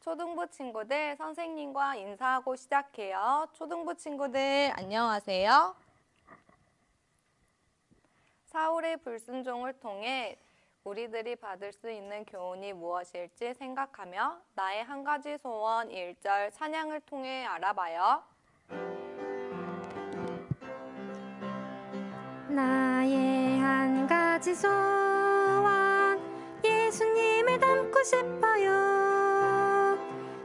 초등부 친구들, 선생님과 인사하고 시작해요. 초등부 친구들, 안녕하세요. 사울의 불순종을 통해 우리들이 받을 수 있는 교훈이 무엇일지 생각하며 나의 한 가지 소원 1절 찬양을 통해 알아봐요. 나의 한 가지 소원 예수님을 닮고 싶어요.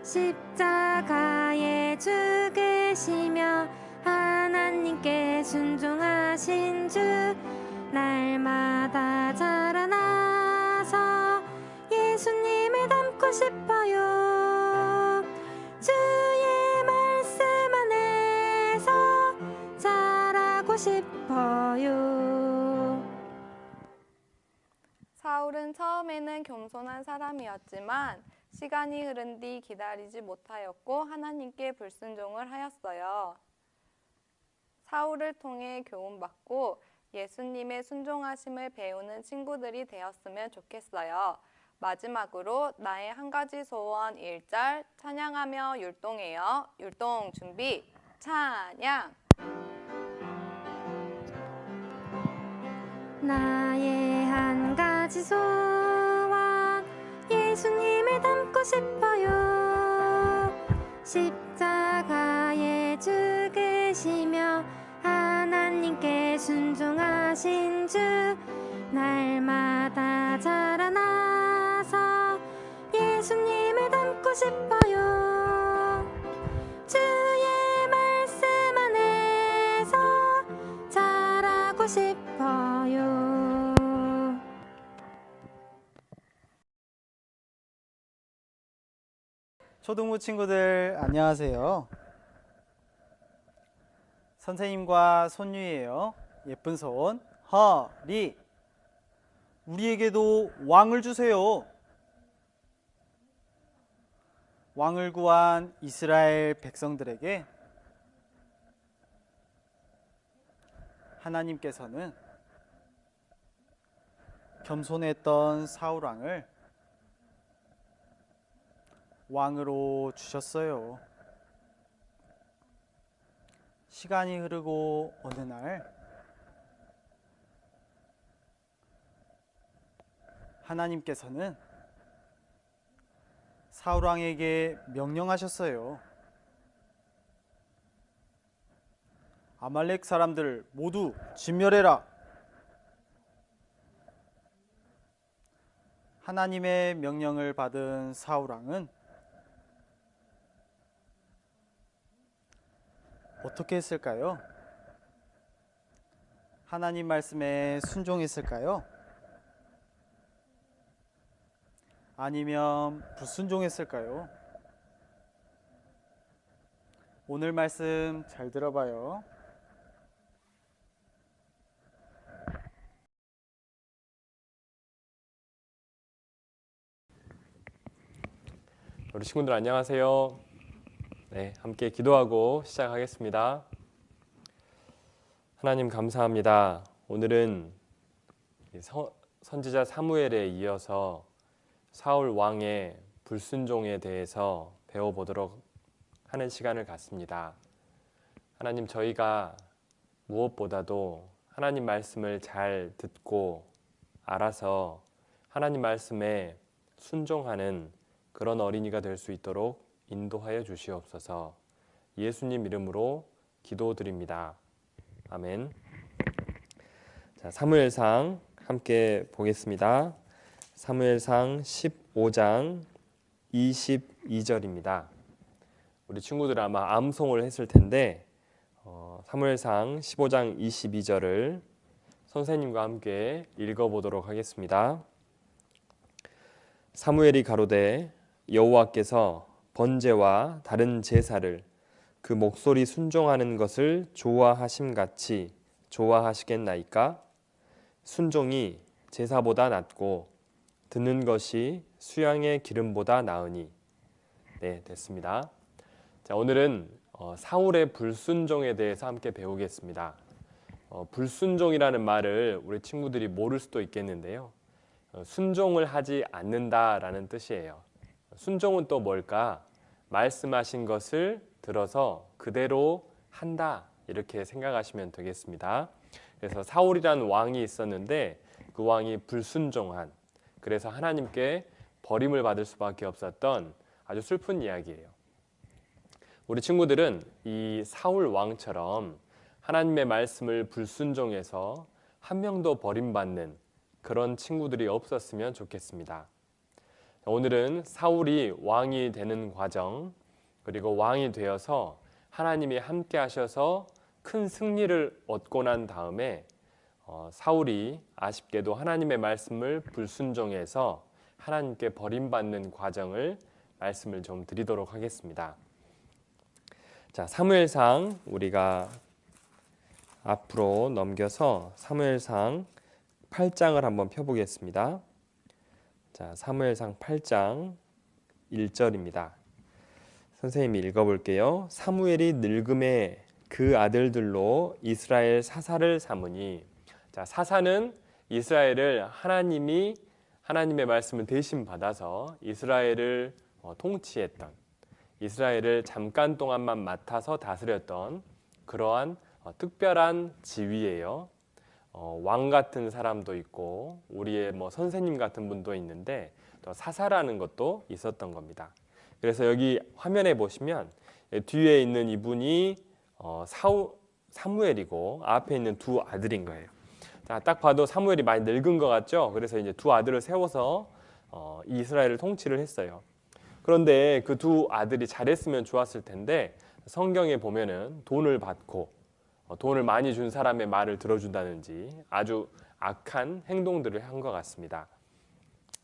십자가에 죽으시며 하나님께 순종하신 주 날마다 자라나서 예수님을 닮고 싶어요. 주의 말씀 안에서 자라고 싶어요. 사울은 처음에는 겸손한 사람이었지만 시간이 흐른 뒤 기다리지 못하였고 하나님께 불순종을 하였어요. 사울을 통해 교훈받고 예수님의 순종하심을 배우는 친구들이 되었으면 좋겠어요. 마지막으로 나의 한 가지 소원 1절 찬양하며 율동해요. 율동 준비, 찬양! 나의 한 가지 소원 예수님을 닮고 싶어요. 십자가에 죽으시며 하나님께 순종하신 주 날마다 자라나서 예수님을 닮고 싶어요. 주의 말씀 안에서 자라고 싶어요. 초등부 친구들 안녕하세요. 선생님과 손유예요. 예쁜 손 허리. 우리에게도 왕을 주세요. 왕을 구한 이스라엘 백성들에게 하나님께서는 겸손했던 사울 왕을 왕으로 주셨어요. 시간이 흐르고 어느 날 하나님께서는 사울 왕에게 명령하셨어요. 아말렉 사람들 모두 진멸해라. 하나님의 명령을 받은 사울 왕은 어떻게 했을까요? 하나님 말씀에 순종했을까요? 아니면 불순종했을까요? 오늘 말씀 잘 들어봐요. 우리 친구들 안녕하세요. 네, 함께 기도하고 시작하겠습니다. 하나님 감사합니다. 오늘은 선지자 사무엘에 이어서 사울 왕의 불순종에 대해서 배워보도록 하는 시간을 갖습니다. 하나님, 저희가 무엇보다도 하나님 말씀을 잘 듣고 알아서 하나님 말씀에 순종하는 그런 어린이가 될 수 있도록 인도하여 주시옵소서. 예수님 이름으로 기도드립니다. 아멘. 자, 사무엘상 함께 보겠습니다. 사무엘상 15장 22절입니다. 우리 친구들 아마 암송을 했을 텐데 사무엘상 15장 22절을 선생님과 함께 읽어보도록 하겠습니다. 사무엘이 가로되 여호와께서 번제와 다른 제사를 그 목소리 순종하는 것을 좋아하심같이 좋아하시겠나이까? 순종이 제사보다 낫고 듣는 것이 수양의 기름보다 나으니. 네, 됐습니다. 자, 오늘은 사울의 불순종에 대해서 함께 배우겠습니다. 불순종이라는 말을 우리 친구들이 모를 수도 있겠는데요. 순종을 하지 않는다라는 뜻이에요. 순종은 또 뭘까? 말씀하신 것을 들어서 그대로 한다. 이렇게 생각하시면 되겠습니다. 그래서 사울이라는 왕이 있었는데 그 왕이 불순종한, 그래서 하나님께 버림을 받을 수밖에 없었던 아주 슬픈 이야기예요. 우리 친구들은 이 사울 왕처럼 하나님의 말씀을 불순종해서 한 명도 버림받는 그런 친구들이 없었으면 좋겠습니다. 오늘은 사울이 왕이 되는 과정, 그리고 왕이 되어서 하나님이 함께 하셔서 큰 승리를 얻고 난 다음에 사울이 아쉽게도 하나님의 말씀을 불순종해서 하나님께 버림받는 과정을 말씀을 좀 드리도록 하겠습니다. 자, 사무엘상 우리가 앞으로 넘겨서 사무엘상 8장을 한번 펴보겠습니다. 자, 사무엘상 8장 1절입니다. 선생님이 읽어볼게요. 사무엘이 늙음에 그 아들들로 이스라엘 사사를 삼으니, 자, 사사는 이스라엘을 하나님이 하나님의 말씀을 대신 받아서 이스라엘을 통치했던, 이스라엘을 잠깐 동안만 맡아서 다스렸던 그러한 특별한 지위예요. 왕 같은 사람도 있고 우리의 선생님 같은 분도 있는데 또 사사라는 것도 있었던 겁니다. 그래서 여기 화면에 보시면 뒤에 있는 이분이 사무엘이고 앞에 있는 두 아들인 거예요. 자, 딱 봐도 사무엘이 많이 늙은 것 같죠? 그래서 이제 두 아들을 세워서 이스라엘을 통치를 했어요. 그런데 그 두 아들이 잘했으면 좋았을 텐데 성경에 보면은 돈을 받고 돈을 많이 준 사람의 말을 들어준다든지 아주 악한 행동들을 한 것 같습니다.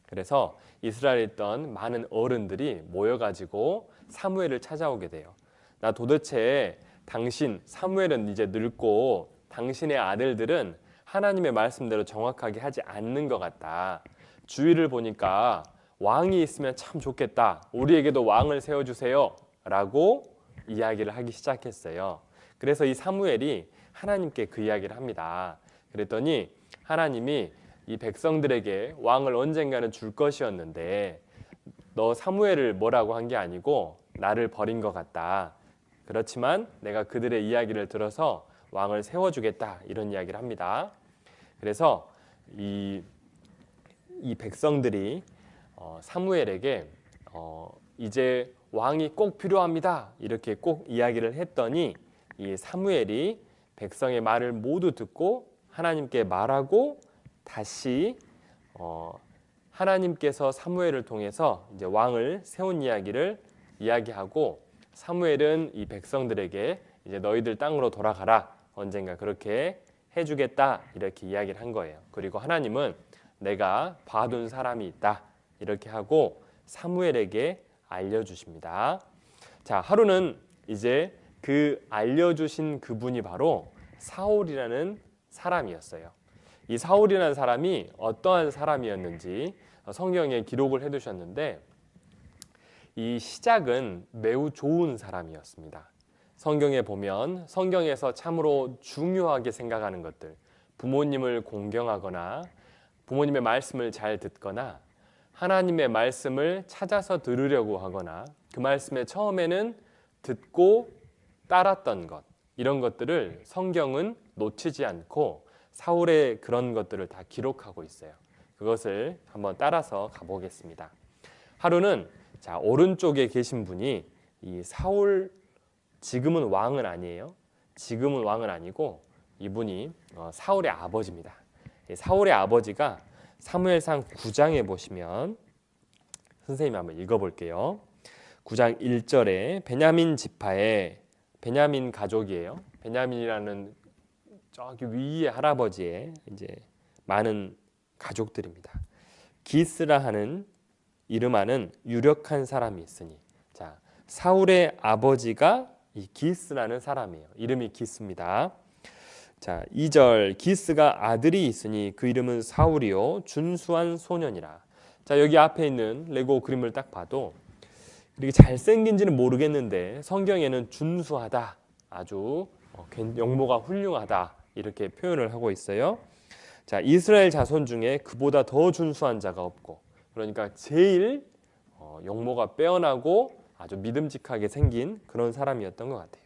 그래서 이스라엘에 있던 많은 어른들이 모여가지고 사무엘을 찾아오게 돼요. 나 도대체 당신, 사무엘은 이제 늙고 당신의 아들들은 하나님의 말씀대로 정확하게 하지 않는 것 같다. 주위를 보니까 왕이 있으면 참 좋겠다. 우리에게도 왕을 세워주세요. 라고 이야기를 하기 시작했어요. 그래서 이 사무엘이 하나님께 그 이야기를 합니다. 그랬더니 하나님이 이 백성들에게 왕을 언젠가는 줄 것이었는데 너 사무엘을 뭐라고 한 게 아니고 나를 버린 것 같다. 그렇지만 내가 그들의 이야기를 들어서 왕을 세워주겠다. 이런 이야기를 합니다. 그래서 이 백성들이 사무엘에게 이제 왕이 꼭 필요합니다. 이렇게 꼭 이야기를 했더니 이 사무엘이 백성의 말을 모두 듣고 하나님께 말하고 다시 하나님께서 사무엘을 통해서 이제 왕을 세운 이야기를 이야기하고 사무엘은 이 백성들에게 이제 너희들 땅으로 돌아가라. 언젠가 그렇게 해주겠다. 이렇게 이야기를 한 거예요. 그리고 하나님은 내가 봐둔 사람이 있다. 이렇게 하고 사무엘에게 알려주십니다. 자, 하루는 이제 그 알려주신 그분이 바로 사울이라는 사람이었어요. 이 사울이라는 사람이 어떠한 사람이었는지 성경에 기록을 해두셨는데 이 시작은 매우 좋은 사람이었습니다. 성경에 보면 성경에서 참으로 중요하게 생각하는 것들, 부모님을 공경하거나 부모님의 말씀을 잘 듣거나 하나님의 말씀을 찾아서 들으려고 하거나 그 말씀에 처음에는 듣고 따랐던 것, 이런 것들을 성경은 놓치지 않고 사울의 그런 것들을 다 기록하고 있어요. 그것을 한번 따라서 가보겠습니다. 하루는 자, 오른쪽에 계신 분이 이 사울, 지금은 왕은 아니에요. 지금은 왕은 아니고 이분이 사울의 아버지입니다. 사울의 아버지가 사무엘상 9장에 보시면 선생님이 한번 읽어볼게요. 9장 1절에 베냐민 지파의 베냐민 가족이에요. 베냐민이라는 저기 위의 할아버지의 이제 많은 가족들입니다. 기스라 하는 이름하는 유력한 사람이 있으니, 자, 사울의 아버지가 이 기스라는 사람이에요. 이름이 기스입니다. 자, 2절 기스가 아들이 있으니 그 이름은 사울이요 준수한 소년이라. 자, 여기 앞에 있는 레고 그림을 딱 봐도 이렇게 잘생긴지는 모르겠는데 성경에는 준수하다, 아주 영모가 훌륭하다 이렇게 표현을 하고 있어요. 자, 이스라엘 자손 중에 그보다 더 준수한 자가 없고, 그러니까 제일 용모가 빼어나고 아주 믿음직하게 생긴 그런 사람이었던 것 같아요.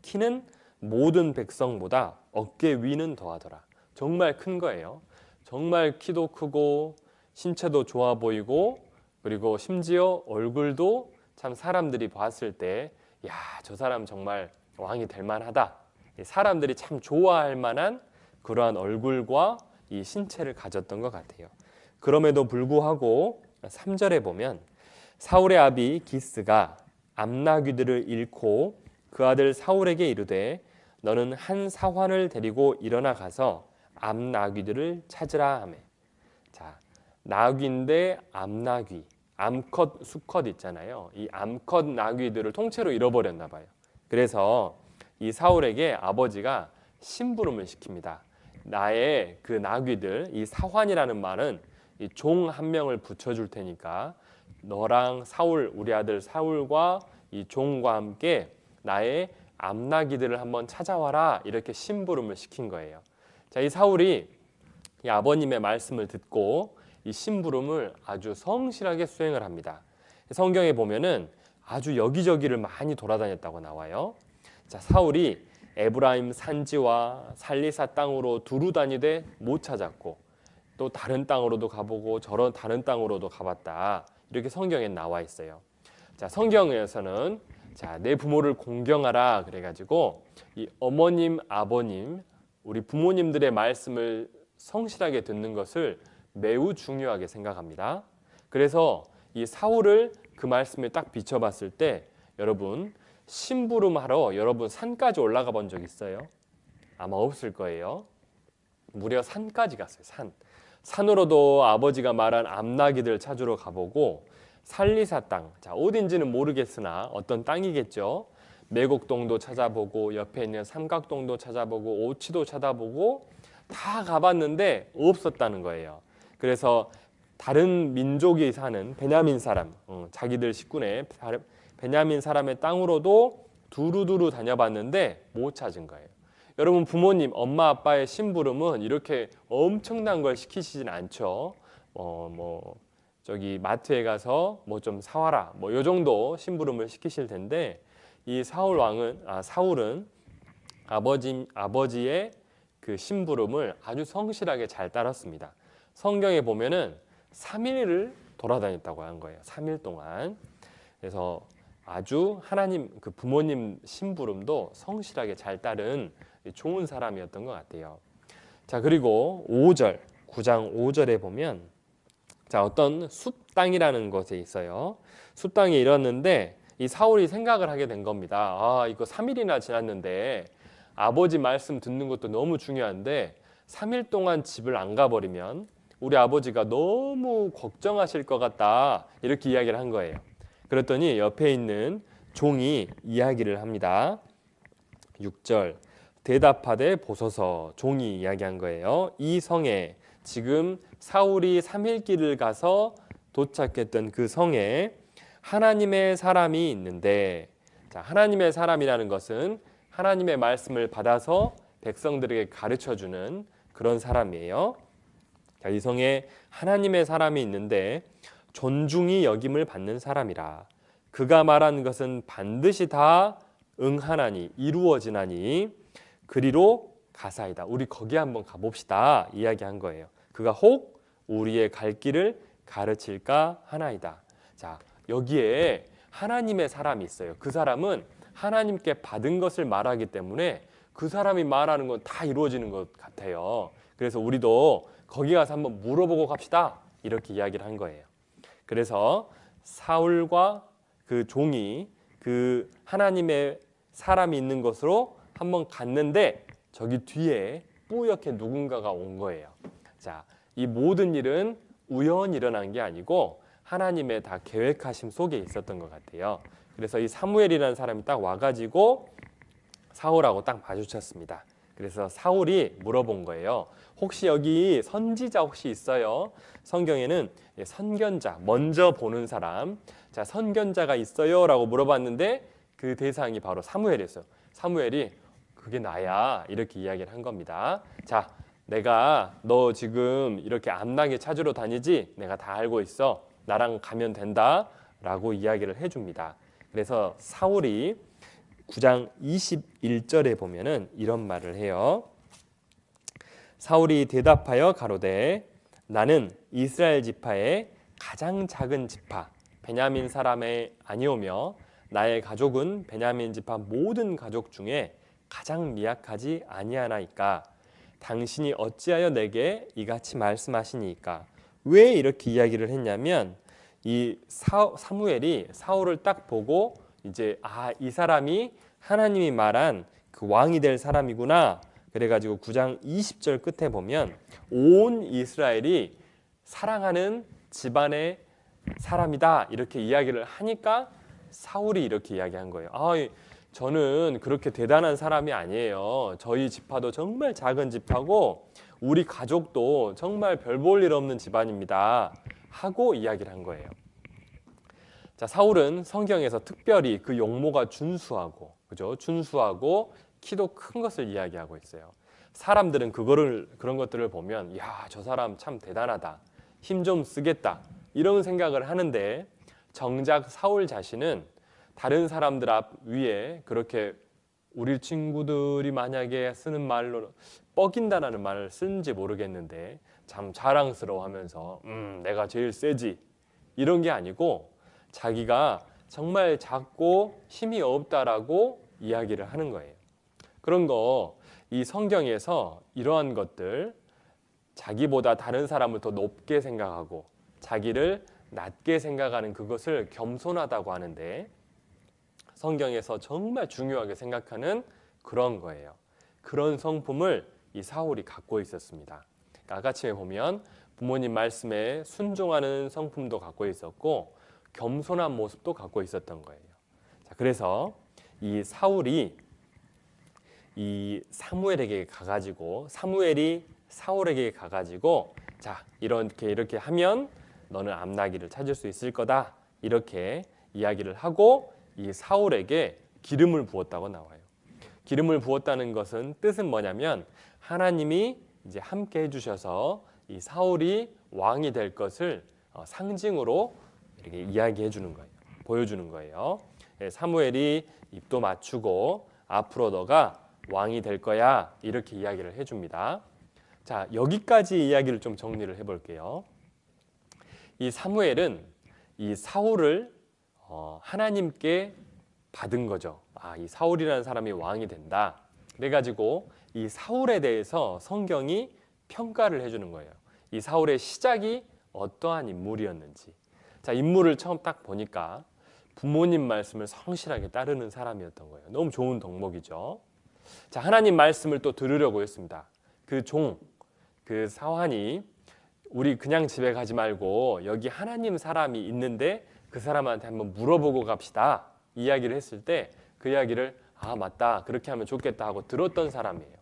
키는 모든 백성보다 어깨 위는 더하더라. 정말 큰 거예요. 정말 키도 크고 신체도 좋아 보이고 그리고 심지어 얼굴도 참 사람들이 봤을 때 야, 저 사람 정말 왕이 될 만하다. 사람들이 참 좋아할 만한 그러한 얼굴과 이 신체를 가졌던 것 같아요. 그럼에도 불구하고 3절에 보면 사울의 아비 기스가 암나귀들을 잃고 그 아들 사울에게 이르되 너는 한 사환을 데리고 일어나 가서 암나귀들을 찾으라 하매. 자, 나귀인데 암나귀, 암컷, 수컷 있잖아요. 이 암컷 나귀들을 통째로 잃어버렸나 봐요. 그래서 이 사울에게 아버지가 심부름을 시킵니다. 나의 그 나귀들, 이 사환이라는 말은 이 종 한 명을 붙여줄 테니까 너랑 사울, 우리 아들 사울과 이 종과 함께 나의 암나귀들을 한번 찾아와라 이렇게 심부름을 시킨 거예요. 자, 이 사울이 이 아버님의 말씀을 듣고 이 심부름을 아주 성실하게 수행을 합니다. 성경에 보면은 아주 여기저기를 많이 돌아다녔다고 나와요. 자, 사울이 에브라임 산지와 살리사 땅으로 두루 다니되 못 찾았고 또 다른 땅으로도 가보고 저런 다른 땅으로도 가봤다. 이렇게 성경에 나와 있어요. 자, 성경에서는 자, 내 부모를 공경하라 그래가지고 이 어머님, 아버님, 우리 부모님들의 말씀을 성실하게 듣는 것을 매우 중요하게 생각합니다. 그래서 이 사울을 그 말씀에 딱 비춰봤을 때 여러분 심부름하러 여러분 산까지 올라가 본 적 있어요? 아마 없을 거예요. 무려 산까지 갔어요. 산으로도 아버지가 말한 암나귀들 찾으러 가보고 살리사 땅, 자 어딘지는 모르겠으나 어떤 땅이겠죠. 매곡동도 찾아보고 옆에 있는 삼각동도 찾아보고 오치도 찾아보고 다 가봤는데 없었다는 거예요. 그래서 다른 민족이 사는 베냐민 사람, 자기들 식구네 베냐민 사람의 땅으로도 두루두루 다녀봤는데 못 찾은 거예요. 여러분 부모님, 엄마 아빠의 심부름은 이렇게 엄청난 걸 시키시진 않죠. 저기 마트에 가서 뭐 좀 사와라, 뭐 요 정도 심부름을 시키실 텐데 이 사울은 아버지의 그 심부름을 아주 성실하게 잘 따랐습니다. 성경에 보면은 3일을 돌아다녔다고 한 거예요. 3일 동안. 그래서 아주 하나님 그 부모님 심부름도 성실하게 잘 따른 좋은 사람이었던 것 같아요. 자, 그리고 9장 5절에 보면 자, 어떤 숲 땅이라는 것에 있어요. 숲 땅에 이뤘는데 이 사울이 생각을 하게 된 겁니다. 아, 이거 3일이나 지났는데 아버지 말씀 듣는 것도 너무 중요한데 3일 동안 집을 안 가버리면 우리 아버지가 너무 걱정하실 것 같다. 이렇게 이야기를 한 거예요. 그랬더니 옆에 있는 종이 이야기를 합니다. 6절 대답하되 보소서. 종이 이야기한 거예요. 이 성에 지금 사울이 3일 길을 가서 도착했던 그 성에 하나님의 사람이 있는데, 자, 하나님의 사람이라는 것은 하나님의 말씀을 받아서 백성들에게 가르쳐주는 그런 사람이에요. 자, 이 성에 하나님의 사람이 있는데 존중이 여김을 받는 사람이라. 그가 말한 것은 반드시 다 응하나니 이루어지나니 그리로 가사이다. 우리 거기 한번 가봅시다. 이야기한 거예요. 그가 혹 우리의 갈 길을 가르칠까 하나이다. 자, 여기에 하나님의 사람이 있어요. 그 사람은 하나님께 받은 것을 말하기 때문에 그 사람이 말하는 건 다 이루어지는 것 같아요. 그래서 우리도 거기 가서 한번 물어보고 갑시다. 이렇게 이야기를 한 거예요. 그래서 사울과 그 종이 그 하나님의 사람이 있는 곳으로 한번 갔는데 저기 뒤에 뿌옇게 누군가가 온 거예요. 자, 이 모든 일은 우연히 일어난 게 아니고 하나님의 다 계획하심 속에 있었던 것 같아요. 그래서 이 사무엘이라는 사람이 딱 와가지고 사울하고 딱 마주쳤습니다. 그래서 사울이 물어본 거예요. 혹시 여기 선지자 혹시 있어요? 성경에는 선견자, 먼저 보는 사람, 자 선견자가 있어요? 라고 물어봤는데 그 대상이 바로 사무엘이었어요. 사무엘이 그게 나야 이렇게 이야기를 한 겁니다. 자, 내가 너 지금 이렇게 암나귀 찾으러 다니지? 내가 다 알고 있어. 나랑 가면 된다라고 이야기를 해줍니다. 그래서 사울이 9장 21절에 보면은 이런 말을 해요. 사울이 대답하여 가로되 나는 이스라엘 지파의 가장 작은 지파 베냐민 사람의 아니오며 나의 가족은 베냐민 지파 모든 가족 중에 가장 미약하지 아니하나이까 당신이 어찌하여 내게 이같이 말씀하시니까. 왜 이렇게 이야기를 했냐면 이 사무엘이 사울을 딱 보고 이제 이 사람이 하나님이 말한 그 왕이 될 사람이구나. 그래가지고 9장 20절 끝에 보면 온 이스라엘이 사랑하는 집안의 사람이다 이렇게 이야기를 하니까 사울이 이렇게 이야기한 거예요. 저는 그렇게 대단한 사람이 아니에요. 저희 지파도 정말 작은 지파고 우리 가족도 정말 별 볼 일 없는 집안입니다 하고 이야기를 한 거예요. 자, 사울은 성경에서 특별히 그 용모가 준수하고, 그죠? 준수하고 키도 큰 것을 이야기하고 있어요. 사람들은 그런 것들을 보면 야, 저 사람 참 대단하다. 힘 좀 쓰겠다. 이런 생각을 하는데 정작 사울 자신은 다른 사람들 앞 위에 그렇게 우리 친구들이 만약에 쓰는 말로 뻐긴다라는 말을 쓰는지 모르겠는데 참 자랑스러워하면서 내가 제일 세지 이런 게 아니고 자기가 정말 작고 힘이 없다라고 이야기를 하는 거예요. 그런 거 이 성경에서 이러한 것들 자기보다 다른 사람을 더 높게 생각하고 자기를 낮게 생각하는 그것을 겸손하다고 하는데 성경에서 정말 중요하게 생각하는 그런 거예요. 그런 성품을 이 사울이 갖고 있었습니다. 그러니까 아까쯤에 보면 부모님 말씀에 순종하는 성품도 갖고 있었고 겸손한 모습도 갖고 있었던 거예요. 자, 그래서 이 사울이 이 사무엘에게 가가지고 사무엘이 사울에게 가가지고 자 이렇게 하면 너는 암나기를 찾을 수 있을 거다 이렇게 이야기를 하고 이 사울에게 기름을 부었다고 나와요. 기름을 부었다는 것은 뜻은 뭐냐면 하나님이 이제 함께 해주셔서 이 사울이 왕이 될 것을 상징으로 이렇게 이야기해 주는 거예요. 보여주는 거예요. 사무엘이 입도 맞추고 앞으로 너가 왕이 될 거야 이렇게 이야기를 해줍니다. 자, 여기까지 이야기를 좀 정리를 해볼게요. 이 사무엘은 이 사울을 하나님께 받은 거죠. 이 사울이라는 사람이 왕이 된다. 그래가지고 이 사울에 대해서 성경이 평가를 해주는 거예요. 이 사울의 시작이 어떠한 인물이었는지. 자, 인물을 처음 딱 보니까 부모님 말씀을 성실하게 따르는 사람이었던 거예요. 너무 좋은 덕목이죠. 자, 하나님 말씀을 또 들으려고 했습니다. 그 사환이 우리 그냥 집에 가지 말고 여기 하나님 사람이 있는데 그 사람한테 한번 물어보고 갑시다. 이야기를 했을 때 그 이야기를 맞다. 그렇게 하면 좋겠다 하고 들었던 사람이에요.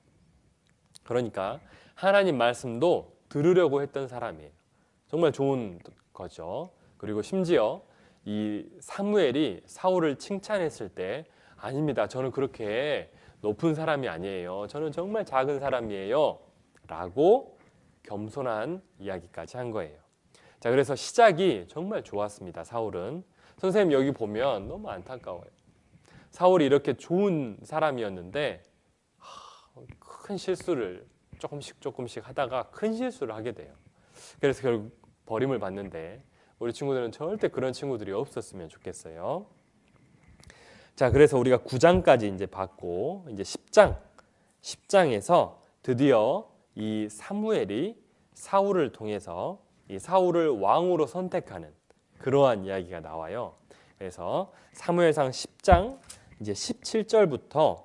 그러니까 하나님 말씀도 들으려고 했던 사람이에요. 정말 좋은 거죠. 그리고 심지어 이 사무엘이 사울을 칭찬했을 때 아닙니다. 저는 그렇게 높은 사람이 아니에요. 저는 정말 작은 사람이에요. 라고 겸손한 이야기까지 한 거예요. 자, 그래서 시작이 정말 좋았습니다. 사울은. 선생님 여기 보면 너무 안타까워요. 사울이 이렇게 좋은 사람이었는데 큰 실수를 조금씩 하다가 큰 실수를 하게 돼요. 그래서 결국 버림을 받는데 우리 친구들은 절대 그런 친구들이 없었으면 좋겠어요. 자, 그래서 우리가 9장까지 이제 봤고 이제 10장에서 드디어 이 사무엘이 사울을 통해서 이 사울을 왕으로 선택하는 그러한 이야기가 나와요. 그래서 사무엘상 10장 이제 17절부터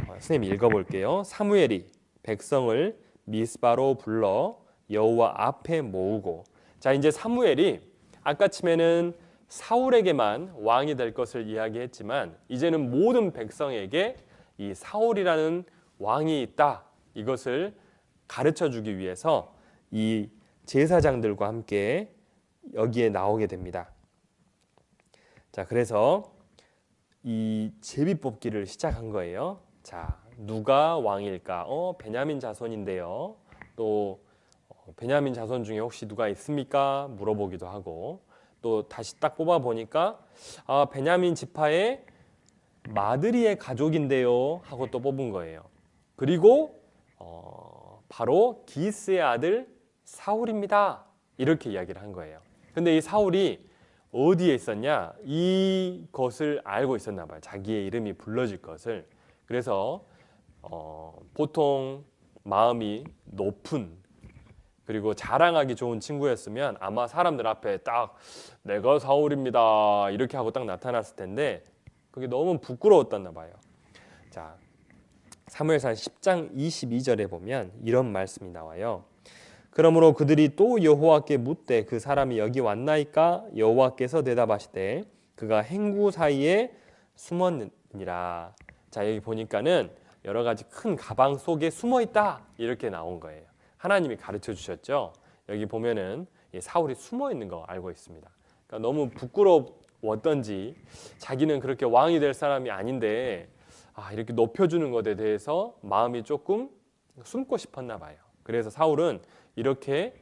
선생님 읽어볼게요. 사무엘이 백성을 미스바로 불러 여호와 앞에 모으고. 자, 이제 사무엘이 아까쯤에는 사울에게만 왕이 될 것을 이야기했지만 이제는 모든 백성에게 이 사울이라는 왕이 있다 이것을 가르쳐 주기 위해서 이 제사장들과 함께 여기에 나오게 됩니다. 자, 그래서 이 제비뽑기를 시작한 거예요. 자, 누가 왕일까? 베냐민 자손인데요. 또 베냐민 자손 중에 혹시 누가 있습니까? 물어보기도 하고 또 다시 딱 뽑아 보니까 아, 베냐민 지파의 마드리의 가족인데요 하고 또 뽑은 거예요. 그리고 바로 기스의 아들 사울입니다. 이렇게 이야기를 한 거예요. 근데 이 사울이 어디에 있었냐? 이것을 알고 있었나 봐요. 자기의 이름이 불러질 것을. 그래서 보통 마음이 높은 그리고 자랑하기 좋은 친구였으면 아마 사람들 앞에 딱 내가 사울입니다 이렇게 하고 딱 나타났을 텐데 그게 너무 부끄러웠었나 봐요. 자, 사무엘상 10장 22절에 보면 이런 말씀이 나와요. 그러므로 그들이 또 여호와께 묻되 그 사람이 여기 왔나이까? 여호와께서 대답하시되 그가 행구 사이에 숨었느니라. 자, 여기 보니까는 여러 가지 큰 가방 속에 숨어 있다 이렇게 나온 거예요. 하나님이 가르쳐 주셨죠. 여기 보면은 사울이 숨어 있는 거 알고 있습니다. 그러니까 너무 부끄러웠던지 자기는 그렇게 왕이 될 사람이 아닌데 이렇게 높여주는 것에 대해서 마음이 조금 숨고 싶었나 봐요. 그래서 사울은 이렇게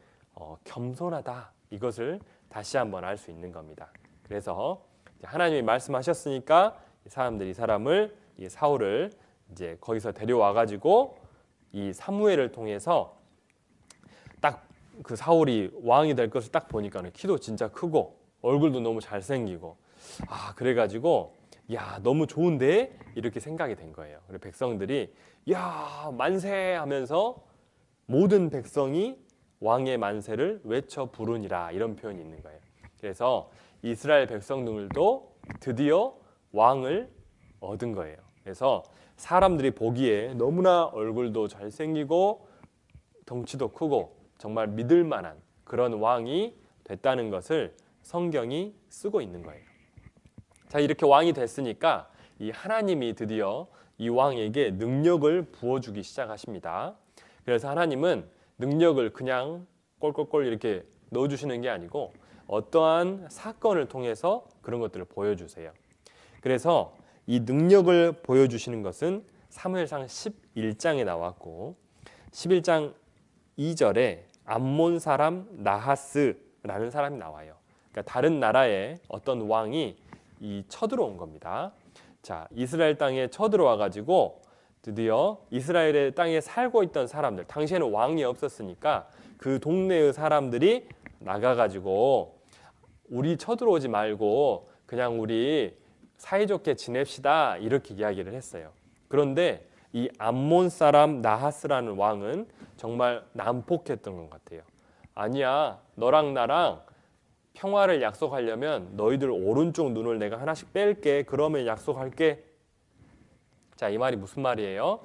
겸손하다 이것을 다시 한번 알 수 있는 겁니다. 그래서 하나님이 말씀하셨으니까 사람들이 이 사울을 이제 거기서 데려와 가지고 이 사무엘을 통해서 딱 그 사울이 왕이 될 것을 딱 보니까는 키도 진짜 크고 얼굴도 너무 잘생기고 그래가지고 야 너무 좋은데 이렇게 생각이 된 거예요. 그래서 백성들이 야 만세 하면서 모든 백성이 왕의 만세를 외쳐 부르니라 이런 표현이 있는 거예요. 그래서 이스라엘 백성들도 드디어 왕을 얻은 거예요. 그래서 사람들이 보기에 너무나 얼굴도 잘생기고 덩치도 크고 정말 믿을 만한 그런 왕이 됐다는 것을 성경이 쓰고 있는 거예요. 자, 이렇게 왕이 됐으니까 이 하나님이 드디어 이 왕에게 능력을 부어주기 시작하십니다. 그래서 하나님은 능력을 그냥 꼴꼴꼴 이렇게 넣어주시는 게 아니고 어떠한 사건을 통해서 그런 것들을 보여주세요. 그래서 이 능력을 보여주시는 것은 사무엘상 11장에 나왔고 11장 2절에 암몬 사람 나하스라는 사람이 나와요. 그러니까 다른 나라의 어떤 왕이 쳐들어온 겁니다. 자, 이스라엘 땅에 쳐들어와 가지고 드디어 이스라엘의 땅에 살고 있던 사람들, 당시에는 왕이 없었으니까 그 동네의 사람들이 나가가지고 우리 쳐들어오지 말고 그냥 우리 사이좋게 지냅시다 이렇게 이야기를 했어요. 그런데 이 암몬 사람 나하스라는 왕은 정말 난폭했던 것 같아요. 아니야, 너랑 나랑 평화를 약속하려면 너희들 오른쪽 눈을 내가 하나씩 뺄게. 그러면 약속할게. 자, 이 말이 무슨 말이에요?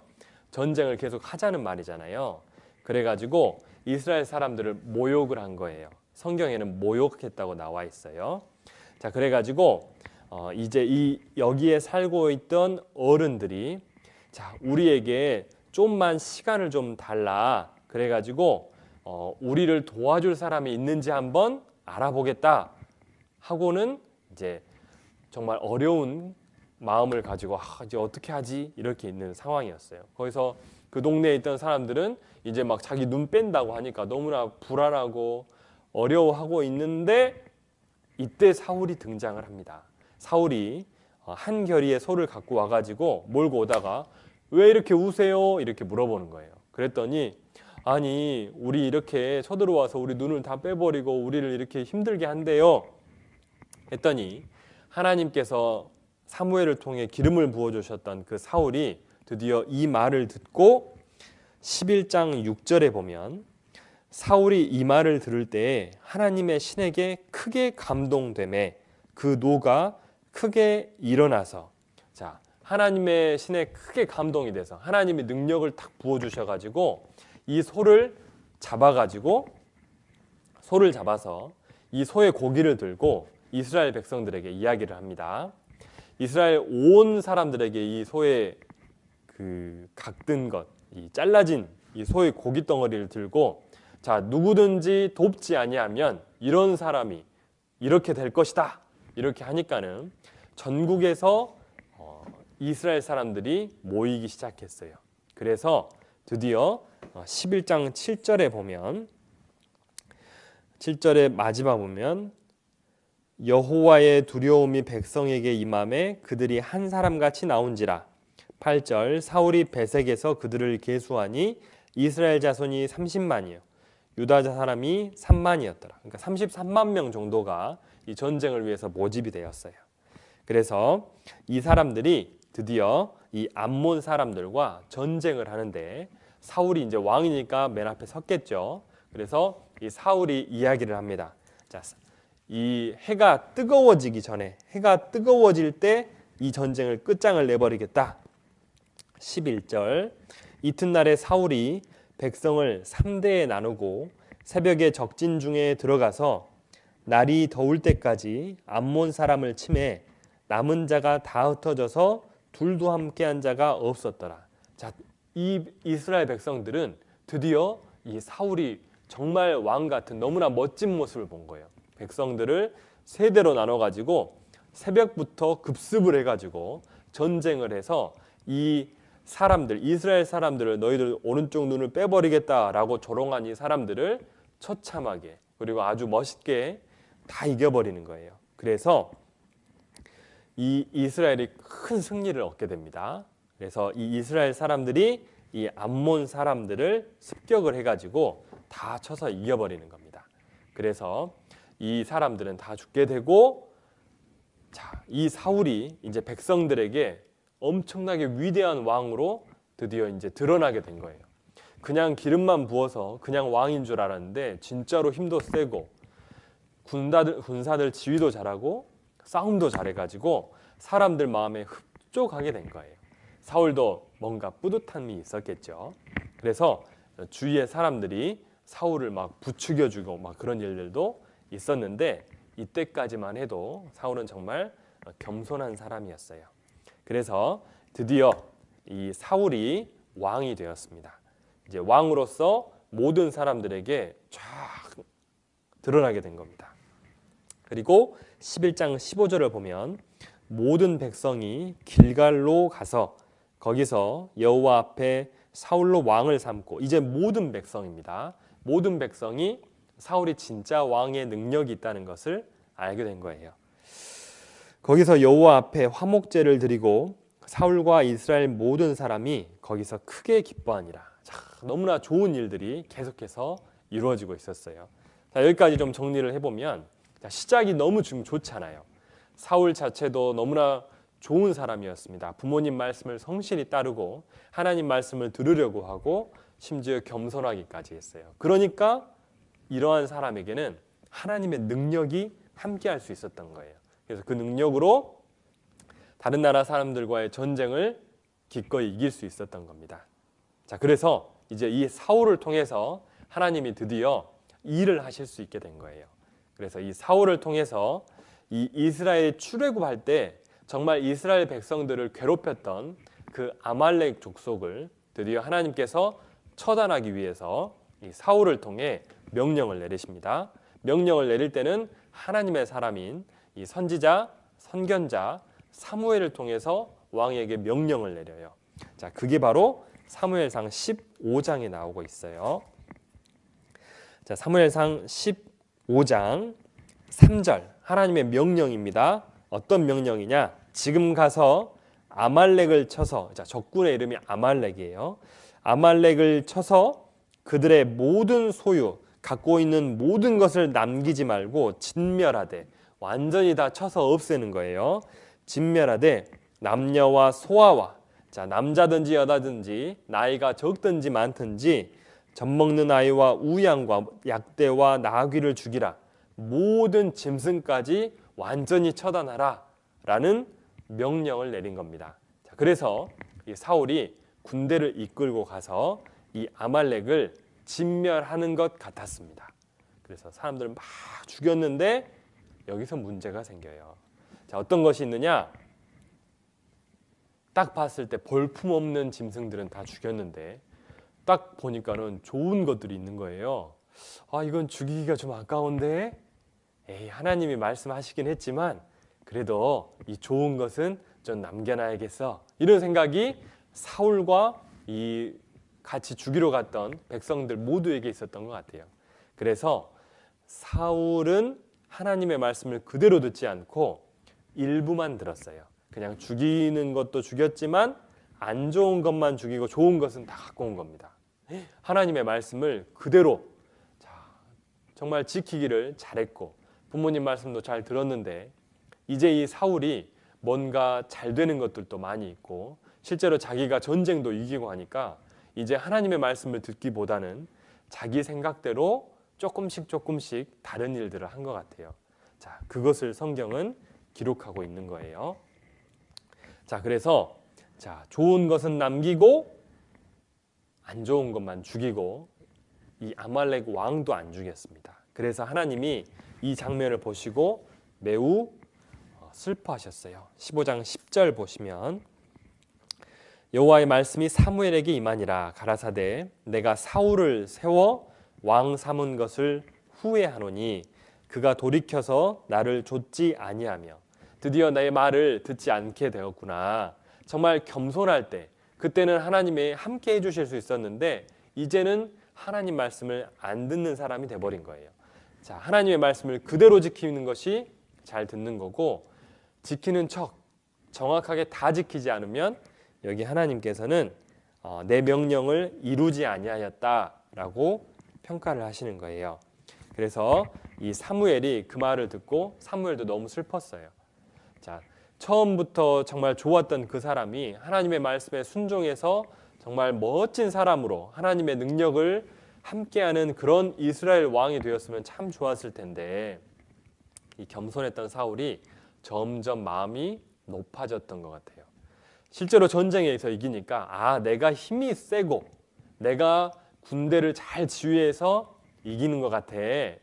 전쟁을 계속 하자는 말이잖아요. 그래가지고 이스라엘 사람들을 모욕을 한 거예요. 성경에는 모욕했다고 나와 있어요. 자, 그래가지고 이제 여기에 살고 있던 어른들이 자, 우리에게 좀만 시간을 좀 달라. 그래가지고 우리를 도와줄 사람이 있는지 한번 알아보겠다 하고는 이제 정말 어려운 마음을 가지고 이제 어떻게 하지 이렇게 있는 상황이었어요. 거기서 그 동네에 있던 사람들은 이제 막 자기 눈 뺀다고 하니까 너무나 불안하고 어려워하고 있는데 이때 사울이 등장을 합니다. 사울이 한 결의의 소를 갖고 와가지고 몰고 오다가 왜 이렇게 우세요? 이렇게 물어보는 거예요. 그랬더니 아니 우리 이렇게 쳐들어와서 우리 눈을 다 빼버리고 우리를 이렇게 힘들게 한대요. 했더니 하나님께서 사무엘을 통해 기름을 부어주셨던 그 사울이 드디어 이 말을 듣고 11장 6절에 보면 사울이 이 말을 들을 때 하나님의 신에게 크게 감동되매 그 노가 크게 일어나서 자 하나님의 신에 크게 감동이 돼서 하나님의 능력을 탁 부어주셔가지고 이 소를 잡아서 이 소의 고기를 들고 이스라엘 백성들에게 이야기를 합니다. 이스라엘 온 사람들에게 이 소의 그 각든 것, 이 잘라진 이 소의 고기 덩어리를 들고 자 누구든지 돕지 아니하면 이런 사람이 이렇게 될 것이다. 이렇게 하니까는 전국에서 이스라엘 사람들이 모이기 시작했어요. 그래서 드디어 11장 7절에 보면 7절의 마지막 보면 여호와의 두려움이 백성에게 임함에 그들이 한 사람같이 나온지라. 8절 사울이 베색에서 그들을 계수하니 이스라엘 자손이 30만이요 유다 사람이 3만이었더라. 그러니까 33만 명 정도가 이 전쟁을 위해서 모집이 되었어요. 그래서 이 사람들이 드디어 이 암몬 사람들과 전쟁을 하는데 사울이 이제 왕이니까 맨 앞에 섰겠죠. 그래서 이 사울이 이야기를 합니다. 자, 이 해가 뜨거워지기 전에, 해가 뜨거워질 때 이 전쟁을 끝장을 내버리겠다. 11절 이튿날에 사울이 백성을 3대에 나누고 새벽에 적진 중에 들어가서 날이 더울 때까지 암몬 사람을 치매 남은 자가 다 흩어져서 둘도 함께한 자가 없었더라. 자, 이 이스라엘 백성들은 드디어 이 사울이 정말 왕 같은 너무나 멋진 모습을 본 거예요. 백성들을 세대로 나눠 가지고 새벽부터 급습을 해 가지고 전쟁을 해서 이 사람들 이스라엘 사람들을 너희들 오른쪽 눈을 빼버리겠다라고 조롱한 이 사람들을 처참하게 그리고 아주 멋있게 다 이겨버리는 거예요. 그래서 이 이스라엘이 큰 승리를 얻게 됩니다. 그래서 이 이스라엘 사람들이 이 암몬 사람들을 습격을 해가지고 다 쳐서 이겨버리는 겁니다. 그래서 이 사람들은 다 죽게 되고, 자, 이 사울이 이제 백성들에게 엄청나게 위대한 왕으로 드디어 이제 드러나게 된 거예요. 그냥 기름만 부어서 그냥 왕인 줄 알았는데 진짜로 힘도 세고 군사들 지휘도 잘하고 싸움도 잘해가지고 사람들 마음에 흡족하게 된 거예요. 사울도 뭔가 뿌듯함이 있었겠죠. 그래서 주위의 사람들이 사울을 막 부추겨주고 막 그런 일들도 있었는데 이때까지만 해도 사울은 정말 겸손한 사람이었어요. 그래서 드디어 이 사울이 왕이 되었습니다. 이제 왕으로서 모든 사람들에게 쫙 드러나게 된 겁니다. 그리고 11장 15절을 보면 모든 백성이 길갈로 가서 거기서 여호와 앞에 사울로 왕을 삼고, 이제 모든 백성입니다. 모든 백성이 사울이 진짜 왕의 능력이 있다는 것을 알게 된 거예요. 거기서 여호와 앞에 화목제를 드리고 사울과 이스라엘 모든 사람이 거기서 크게 기뻐하니라. 자, 너무나 좋은 일들이 계속해서 이루어지고 있었어요. 자, 여기까지 좀 정리를 해보면, 자, 시작이 너무 지금 좋잖아요. 사울 자체도 너무나 좋은 사람이었습니다. 부모님 말씀을 성실히 따르고 하나님 말씀을 들으려고 하고 심지어 겸손하기까지 했어요. 그러니까 이러한 사람에게는 하나님의 능력이 함께할 수 있었던 거예요. 그래서 그 능력으로 다른 나라 사람들과의 전쟁을 기꺼이 이길 수 있었던 겁니다. 자, 그래서 이제 이 사울을 통해서 하나님이 드디어 일을 하실 수 있게 된 거예요. 그래서 이 사울을 통해서 이 이스라엘이 출애굽할 때 정말 이스라엘 백성들을 괴롭혔던 그 아말렉 족속을 드디어 하나님께서 처단하기 위해서 이 사울을 통해 명령을 내리십니다. 명령을 내릴 때는 하나님의 사람인 이 선지자, 선견자 사무엘을 통해서 왕에게 명령을 내려요. 자, 그게 바로 사무엘상 15장에 나오고 있어요. 자, 사무엘상 15장 3절 하나님의 명령입니다. 어떤 명령이냐? 지금 가서 아말렉을 쳐서, 자, 적군의 이름이 아말렉이에요. 아말렉을 쳐서 그들의 모든 소유, 갖고 있는 모든 것을 남기지 말고 진멸하되, 완전히 다 쳐서 없애는 거예요. 진멸하되 남녀와 소아와, 자, 남자든지 여자든지 나이가 적든지 많든지 젖먹는 아이와 우양과 약대와 나귀를 죽이라. 모든 짐승까지 완전히 처단하라 라는 명령을 내린 겁니다. 자, 그래서 이 사울이 군대를 이끌고 가서 이 아말렉을 진멸하는 것 같았습니다. 그래서 사람들을 막 죽였는데 여기서 문제가 생겨요. 자, 어떤 것이 있느냐? 딱 봤을 때 볼품없는 짐승들은 다 죽였는데 딱 보니까는 좋은 것들이 있는 거예요. 아, 이건 죽이기가 좀 아까운데, 에이, 하나님이 말씀하시긴 했지만 그래도 이 좋은 것은 좀 남겨놔야겠어, 이런 생각이 사울과 이 같이 죽이러 갔던 백성들 모두에게 있었던 것 같아요. 그래서 사울은 하나님의 말씀을 그대로 듣지 않고 일부만 들었어요. 그냥 죽이는 것도 죽였지만 안 좋은 것만 죽이고 좋은 것은 다 갖고 온 겁니다. 하나님의 말씀을 그대로 정말 지키기를 잘했고 부모님 말씀도 잘 들었는데 이제 이 사울이 뭔가 잘 되는 것들도 많이 있고 실제로 자기가 전쟁도 이기고 하니까 이제 하나님의 말씀을 듣기보다는 자기 생각대로 조금씩 다른 일들을 한 것 같아요. 자, 그것을 성경은 기록하고 있는 거예요. 자, 그래서 좋은 것은 남기고 안 좋은 것만 죽이고 이 아말렉 왕도 안 죽였습니다. 그래서 하나님이 이 장면을 보시고 매우 슬퍼하셨어요. 15장 10절 보시면 여호와의 말씀이 사무엘에게 임하니라. 가라사대 내가 사울을 세워 왕 삼은 것을 후회하노니 그가 돌이켜서 나를 좇지 아니하며. 드디어 내 말을 듣지 않게 되었구나. 정말 겸손할 때 그때는 하나님이 함께 해주실 수 있었는데 이제는 하나님 말씀을 안 듣는 사람이 돼버린 거예요. 자, 하나님의 말씀을 그대로 지키는 것이 잘 듣는 거고 지키는 척 정확하게 다 지키지 않으면 여기 하나님께서는 내 명령을 이루지 아니하였다라고 평가를 하시는 거예요. 그래서 이 사무엘이 그 말을 듣고 사무엘도 너무 슬펐어요. 자, 처음부터 정말 좋았던 그 사람이 하나님의 말씀에 순종해서 정말 멋진 사람으로 하나님의 능력을 함께하는 그런 이스라엘 왕이 되었으면 참 좋았을 텐데 이 겸손했던 사울이 점점 마음이 높아졌던 것 같아요. 실제로 전쟁에서 이기니까 내가 힘이 세고 내가 군대를 잘 지휘해서 이기는 것 같아.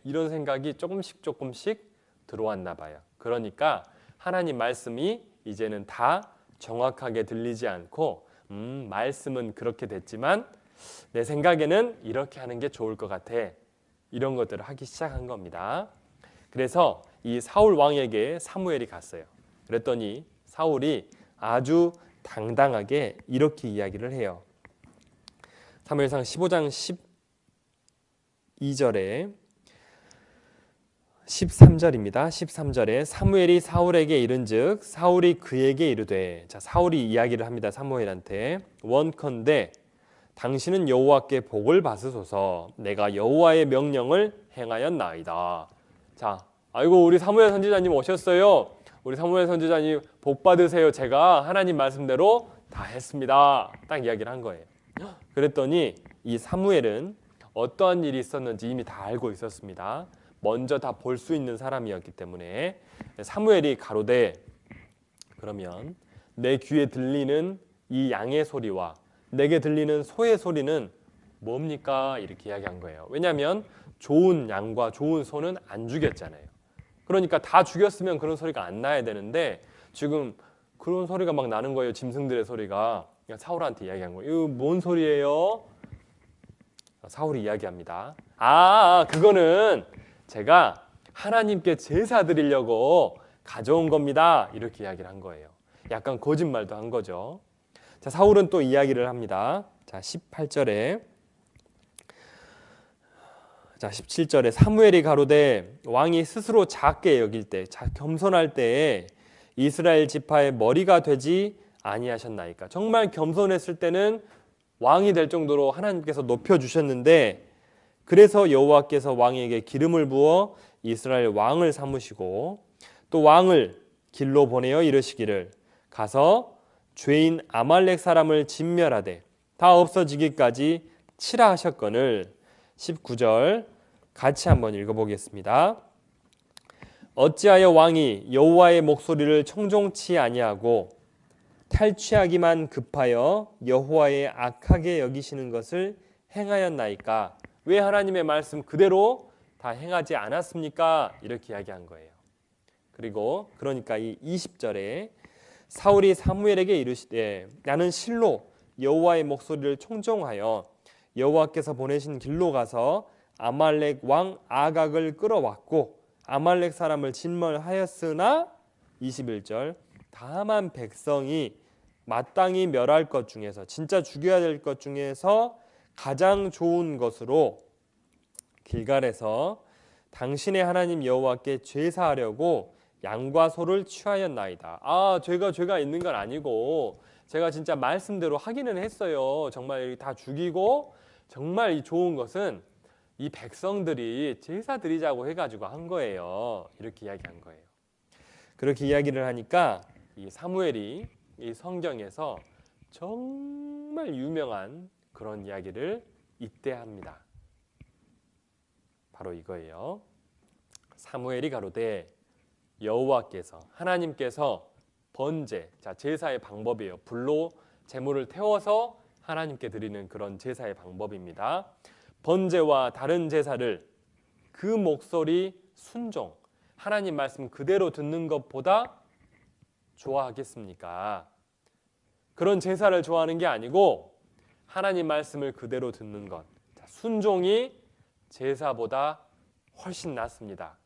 이런 생각이 조금씩 들어왔나 봐요. 그러니까 하나님 말씀이 이제는 다 정확하게 들리지 않고 말씀은 그렇게 됐지만 내 생각에는 이렇게 하는 게 좋을 것 같아. 이런 것들을 하기 시작한 겁니다. 그래서 이 사울 왕에게 사무엘이 갔어요. 그랬더니 사울이 아주 당당하게 이렇게 이야기를 해요. 사무엘상 15장 12절에 13절입니다. 13절에 사무엘이 사울에게 이른즉 사울이 그에게 이르되, 자, 사울이 이야기를 합니다. 사무엘한테 원컨대 당신은 여호와께 복을 받으소서. 내가 여호와의 명령을 행하였나이다. 자, 아이고 우리 사무엘 선지자님 오셨어요. 우리 사무엘 선지자님 복 받으세요. 제가 하나님 말씀대로 다 했습니다. 딱 이야기를 한 거예요. 그랬더니 이 사무엘은 어떠한 일이 있었는지 이미 다 알고 있었습니다. 먼저 다 볼 수 있는 사람이었기 때문에 사무엘이 가로되 그러면 내 귀에 들리는 이 양의 소리와 내게 들리는 소의 소리는 뭡니까? 이렇게 이야기한 거예요. 왜냐하면 좋은 양과 좋은 소는 안 죽였잖아요. 그러니까 다 죽였으면 그런 소리가 안 나야 되는데 지금 그런 소리가 막 나는 거예요. 짐승들의 소리가. 사울한테 이야기한 거예요. 이거 뭔 소리예요? 사울이 이야기합니다. 그거는 제가 하나님께 제사 드리려고 가져온 겁니다. 이렇게 이야기를 한 거예요. 약간 거짓말도 한 거죠. 자, 사울은 또 이야기를 합니다. 자, 18절에 17절에 사무엘이 가로되 왕이 스스로 작게 여길 때, 겸손할 때에 이스라엘 지파의 머리가 되지 아니하셨나이까. 정말 겸손했을 때는 왕이 될 정도로 하나님께서 높여주셨는데 그래서 여호와께서 왕에게 기름을 부어 이스라엘 왕을 삼으시고 또 왕을 길로 보내어 이르시기를 가서 죄인 아말렉 사람을 진멸하되 다 없어지기까지 치라 하셨거늘. 19절 같이 한번 읽어보겠습니다. 어찌하여 왕이 여호와의 목소리를 청종치 아니하고 탈취하기만 급하여 여호와의 악하게 여기시는 것을 행하였나이까. 왜 하나님의 말씀 그대로 다 행하지 않았습니까? 이렇게 이야기한 거예요. 그리고 그러니까 이 20절에 사울이 사무엘에게 이르시되 나는 실로 여호와의 목소리를 청종하여 여호와께서 보내신 길로 가서 아말렉 왕 아각을 끌어왔고 아말렉 사람을 진멸하였으나 21절 다만 백성이 마땅히 멸할 것 중에서 진짜 죽여야 될 것 중에서 가장 좋은 것으로 길갈에서 당신의 하나님 여호와께 제사하려고 양과 소를 취하였나이다. 죄가 있는 건 아니고 제가 진짜 말씀대로 하기는 했어요. 정말 다 죽이고 정말 이 좋은 것은 이 백성들이 제사 드리자고 해가지고 한 거예요. 이렇게 이야기한 거예요. 그렇게 이야기를 하니까 이 사무엘이 이 성경에서 정말 유명한 그런 이야기를 이때 합니다. 바로 이거예요. 사무엘이 가로되 여호와께서 하나님께서 번제, 자 제사의 방법이에요. 불로 제물을 태워서 하나님께 드리는 그런 제사의 방법입니다. 번제와 다른 제사를 그 목소리 순종, 하나님 말씀 그대로 듣는 것보다 좋아하겠습니까? 그런 제사를 좋아하는 게 아니고 하나님 말씀을 그대로 듣는 것, 순종이 제사보다 훨씬 낫습니다.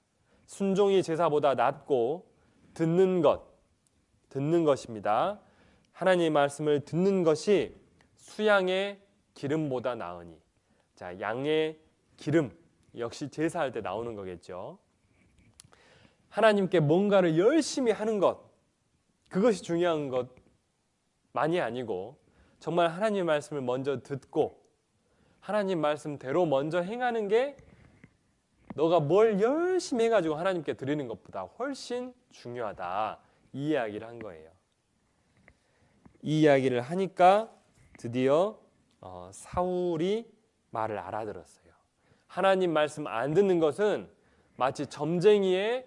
순종이 제사보다 낫고 듣는 것입니다. 하나님의 말씀을 듣는 것이 수양의 기름보다 나으니. 자, 양의 기름 역시 제사할 때 나오는 거겠죠. 하나님께 뭔가를 열심히 하는 것, 그것이 중요한 것만이 아니고 정말 하나님의 말씀을 먼저 듣고 하나님 말씀대로 먼저 행하는 게 너가 뭘 열심히 해가지고 하나님께 드리는 것보다 훨씬 중요하다. 이 이야기를 한 거예요. 이 이야기를 하니까 드디어 사울이 말을 알아들었어요. 하나님 말씀 안 듣는 것은 마치 점쟁이를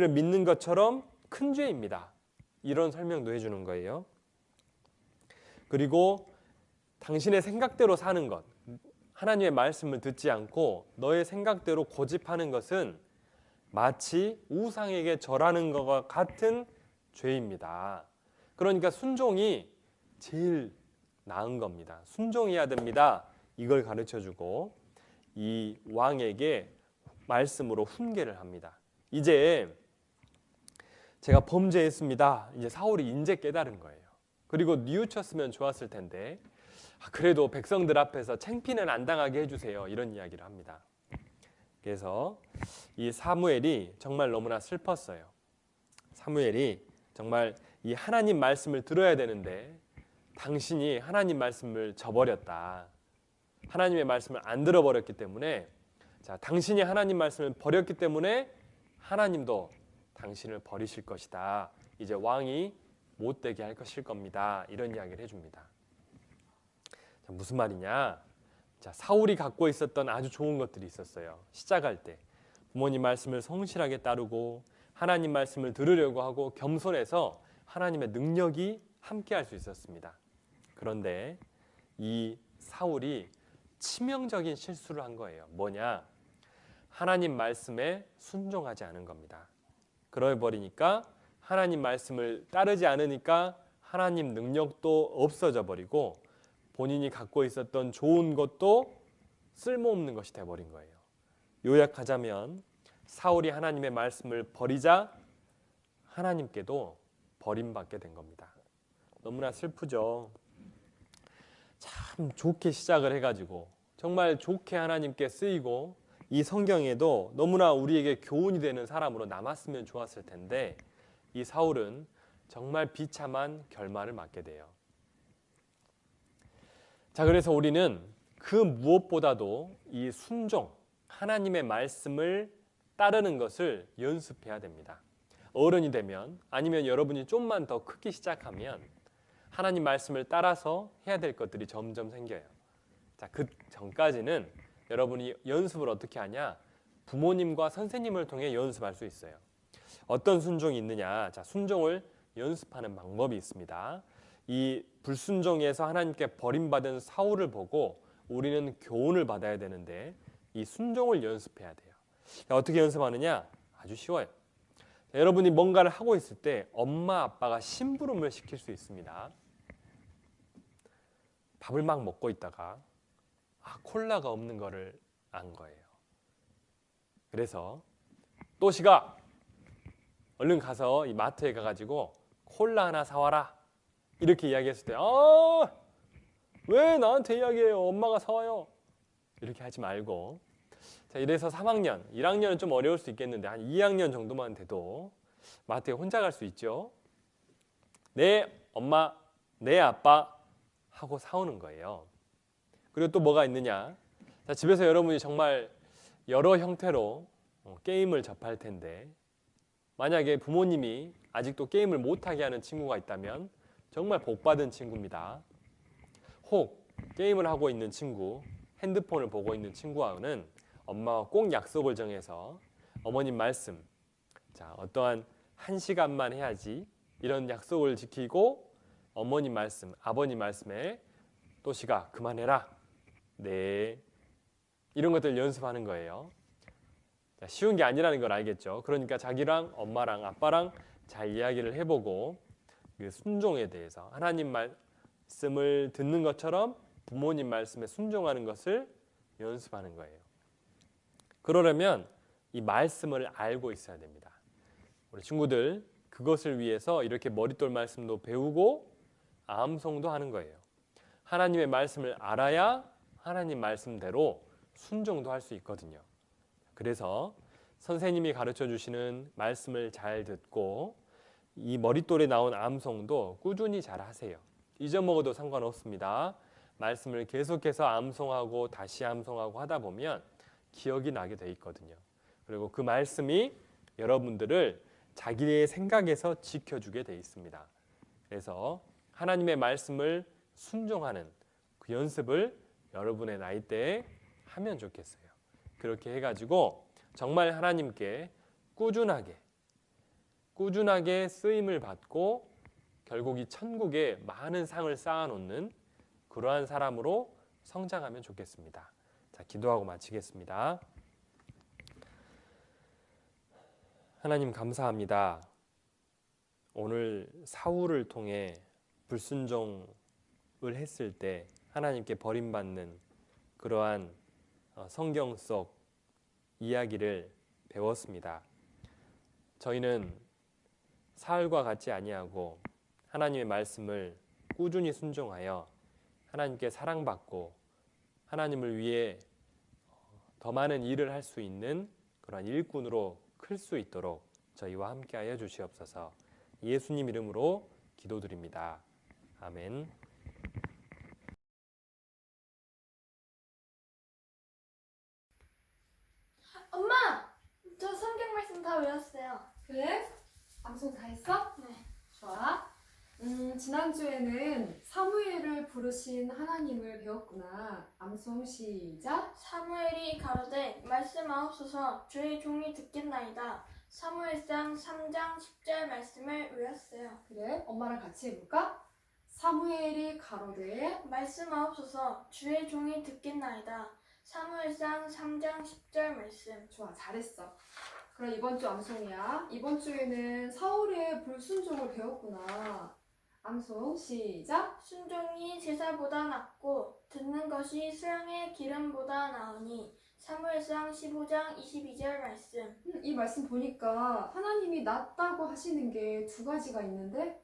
믿는 것처럼 큰 죄입니다. 이런 설명도 해주는 거예요. 그리고 당신의 생각대로 사는 것, 하나님의 말씀을 듣지 않고 너의 생각대로 고집하는 것은 마치 우상에게 절하는 것과 같은 죄입니다. 그러니까 순종이 제일 나은 겁니다. 순종해야 됩니다. 이걸 가르쳐주고 이 왕에게 말씀으로 훈계를 합니다. 이제 제가 범죄했습니다. 이제 사울이 이제 깨달은 거예요. 그리고 뉘우쳤으면 좋았을 텐데 그래도 백성들 앞에서 창피는 안 당하게 해주세요. 이런 이야기를 합니다. 그래서 이 사무엘이 정말 너무나 슬펐어요. 사무엘이 정말 이 하나님 말씀을 들어야 되는데 당신이 하나님 말씀을 저버렸다. 하나님의 말씀을 안 들어버렸기 때문에 당신이 하나님 말씀을 버렸기 때문에 하나님도 당신을 버리실 것이다. 이제 왕이 못되게 할 것일 겁니다. 이런 이야기를 해줍니다. 무슨 말이냐? 사울이 갖고 있었던 아주 좋은 것들이 있었어요. 시작할 때 부모님 말씀을 성실하게 따르고 하나님 말씀을 들으려고 하고 겸손해서 하나님의 능력이 함께할 수 있었습니다. 그런데 이 사울이 치명적인 실수를 한 거예요. 뭐냐? 하나님 말씀에 순종하지 않은 겁니다. 그래 버리니까 하나님 말씀을 따르지 않으니까 하나님 능력도 없어져 버리고 본인이 갖고 있었던 좋은 것도 쓸모없는 것이 돼버린 거예요. 요약하자면 사울이 하나님의 말씀을 버리자 하나님께도 버림받게 된 겁니다. 너무나 슬프죠. 참 좋게 시작을 해가지고 정말 좋게 하나님께 쓰이고 이 성경에도 너무나 우리에게 교훈이 되는 사람으로 남았으면 좋았을 텐데 이 사울은 정말 비참한 결말을 맞게 돼요. 자, 그래서 우리는 그 무엇보다도 이 순종, 하나님의 말씀을 따르는 것을 연습해야 됩니다. 어른이 되면 아니면 여러분이 좀만 더 크게 시작하면 하나님 말씀을 따라서 해야 될 것들이 점점 생겨요. 자, 그 전까지는 여러분이 연습을 어떻게 하냐? 부모님과 선생님을 통해 연습할 수 있어요. 어떤 순종이 있느냐? 자, 순종을 연습하는 방법이 있습니다. 이 불순종에서 하나님께 버림받은 사울을 보고 우리는 교훈을 받아야 되는데 이 순종을 연습해야 돼요. 자, 어떻게 연습하느냐? 아주 쉬워요. 자, 여러분이 뭔가를 하고 있을 때 엄마 아빠가 심부름을 시킬 수 있습니다. 밥을 막 먹고 있다가 콜라가 없는 거를 안 거예요. 그래서 또시가 얼른 가서 이 마트에 가가지고 콜라 하나 사와라. 이렇게 이야기했을 때 왜 나한테 이야기해요? 엄마가 사와요. 이렇게 하지 말고 자, 이래서 3학년, 1학년은 좀 어려울 수 있겠는데 한 2학년 정도만 돼도 마트에 혼자 갈 수 있죠. 내 엄마, 내 아빠 하고 사오는 거예요. 그리고 또 뭐가 있느냐? 자, 집에서 여러분이 정말 여러 형태로 게임을 접할 텐데 만약에 부모님이 아직도 게임을 못하게 하는 친구가 있다면 정말 복받은 친구입니다. 혹 게임을 하고 있는 친구, 핸드폰을 보고 있는 친구와는 엄마와 꼭 약속을 정해서 어머님 말씀, 자, 어떠한 1시간만 해야지 이런 약속을 지키고 어머님 말씀, 아버님 말씀에 또 시가 그만해라. 네. 이런 것들 연습하는 거예요. 자, 쉬운 게 아니라는 걸 알겠죠. 그러니까 자기랑 엄마랑 아빠랑 잘 이야기를 해보고 그 순종에 대해서 하나님 말씀을 듣는 것처럼 부모님 말씀에 순종하는 것을 연습하는 거예요. 그러려면 이 말씀을 알고 있어야 됩니다. 우리 친구들 그것을 위해서 이렇게 머릿돌 말씀도 배우고 암송도 하는 거예요. 하나님의 말씀을 알아야 하나님 말씀대로 순종도 할 수 있거든요. 그래서 선생님이 가르쳐 주시는 말씀을 잘 듣고 이 머릿돌에 나온 암송도 꾸준히 잘 하세요. 잊어먹어도 상관없습니다. 말씀을 계속해서 암송하고 다시 암송하고 하다 보면 기억이 나게 돼 있거든요. 그리고 그 말씀이 여러분들을 자기의 생각에서 지켜주게 돼 있습니다. 그래서 하나님의 말씀을 순종하는 그 연습을 여러분의 나이대에 하면 좋겠어요. 그렇게 해가지고 정말 하나님께 꾸준하게 쓰임을 받고 결국 이 천국에 많은 상을 쌓아놓는 그러한 사람으로 성장하면 좋겠습니다. 자, 기도하고 마치겠습니다. 하나님 감사합니다. 오늘 사울을 통해 불순종을 했을 때 하나님께 버림받는 그러한 성경 속 이야기를 배웠습니다. 저희는 사울과 같지 아니하고 하나님의 말씀을 꾸준히 순종하여 하나님께 사랑받고 하나님을 위해 더 많은 일을 할 수 있는 그런 일꾼으로 클 수 있도록 저희와 함께하여 주시옵소서. 예수님 이름으로 기도드립니다. 아멘. 엄마! 저 성경 말씀 다 외웠어요. 그래? 암송 다 했어? 네. 좋아. 지난주에는 사무엘을 부르신 하나님을 배웠구나. 암송 시작. 사무엘이 가로되 말씀하옵소서 주의 종이 듣겠나이다. 사무엘상 3장 10절 말씀을 외웠어요. 그래, 엄마랑 같이 해볼까? 사무엘이 가로되 말씀하옵소서 주의 종이 듣겠나이다. 사무엘상 3장 10절 말씀. 좋아, 잘했어. 그럼 이번 주 암송이야. 이번 주에는 사울의 불순종을 배웠구나. 암송 시작. 순종이 제사보다 낫고 듣는 것이 수양의 기름보다 나으니. 사무엘상 15장 22절 말씀. 이 말씀 보니까 하나님이 낫다고 하시는 게 두 가지가 있는데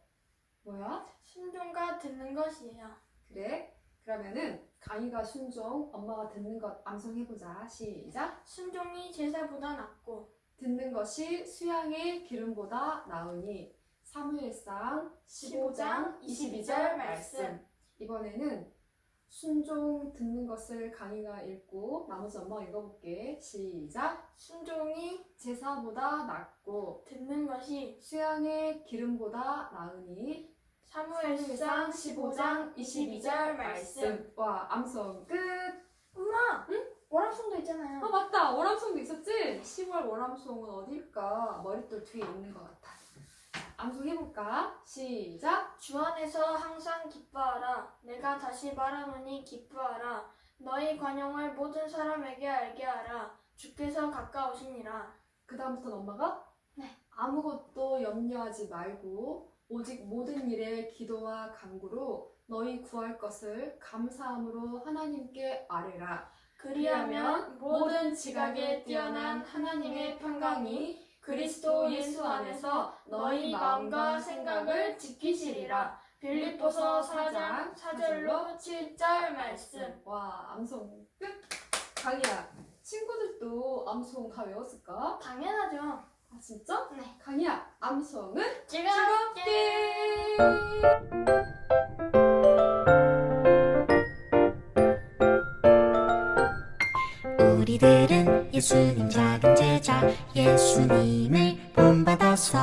뭐야? 순종과 듣는 것이에요. 그래? 그러면은 강희가 순종, 엄마가 듣는 것 암송해보자. 시작. 순종이 제사보다 낫고 듣는 것이 수양의 기름보다 나으니. 사무엘상 15장 22절 말씀. 이번에는 순종 듣는 것을 강희가 읽고 나머지 엄마가 읽어볼게. 시작. 순종이 제사보다 낫고 듣는 것이 수양의 기름보다 나으니. 사무엘상 15장 22절 말씀. 와, 암송 끝. 엄마! 월암송도 있잖아요. 맞다. 월암송도 있었지? 10월 월암송은 어딜까? 머릿돌 뒤에 있는 것 같아. 암송 해볼까? 시작. 주 안에서 항상 기뻐하라. 내가 다시 말하노니 기뻐하라. 너희 관용을 모든 사람에게 알게 하라. 주께서 가까우시니라. 그 다음부터는 엄마가 네. 아무것도 염려하지 말고 오직 모든 일에 기도와 간구로 너희 구할 것을 감사함으로 하나님께 아뢰라. 그리하면 모든 지각에 뛰어난 하나님의 평강이 그리스도 예수 안에서 너희 마음과 생각을 지키시리라. 빌립보서 4장 4절로 7절 말씀. 와, 암송 끝. 강희야, 친구들도 암송 다 외웠을까? 당연하죠. 아, 진짜? 네. 강이야, 암송은 즐겁게. 우리들은 예수님 작은 제자 예수님을 본받아서